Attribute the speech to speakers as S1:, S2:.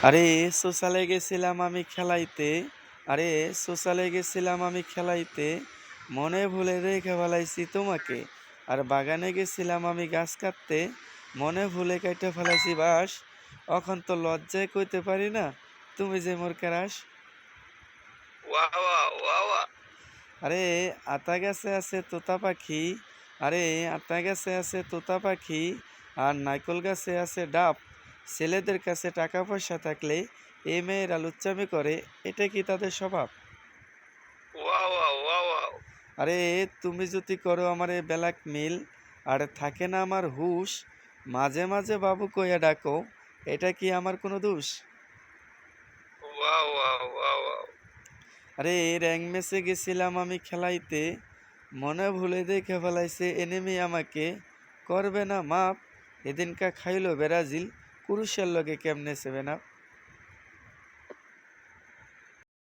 S1: আরে সোশ্যালে গেছিলাম আমি খেলাইতে, আরে সোশ্যালে গেছিলাম আমি খেলাইতে, মনে ভুলে রেখে ফেলাইছি তোমাকে। আর বাগানে গেছিলাম আমি গাছ কাটতে, মনে ভুলে কেটে ফেলাইছি বাঁশ। এখন তো লজ্জায় কইতে পারি না, তুমি যে মোর ক্রাশ।
S2: ওয়াহ ওয়াহ ওয়াহ ওয়াহ।
S1: আরে আতা গাছে আছে তোতা পাখি, আরে আতা গাছে আছে তোতা পাখি, আর নারকোল গাছে আছে ডাব। ছেলেদের কাছে টাকা পয়সা থাকলে এই মেয়েরা লুচ্চামি করে, এটা কি তাদের স্বভাব?
S2: ওয়াহ ওয়াহ ওয়াহ ওয়াহ।
S1: আরে তুমি যদি করো আমারে ব্ল্যাক মেল, আর থাকে না আমার হুশ, মাঝে মাঝে বাবু কইয়া ডাকো, এটা কি আমার কোনো দোষ?
S2: ওয়াহ ওয়াহ ওয়াহ ওয়াহ।
S1: আরে র্যাং ম্যাচে গেছিলাম আমি খেলাইতে, মনে ভুলে দেখে ফেলাইছে এনিমি আমাকে। করবে না মাপ, এদিনকা খাইলো ব্রাজিল, কুরুশের লগে কেমনে সেভেন আপ।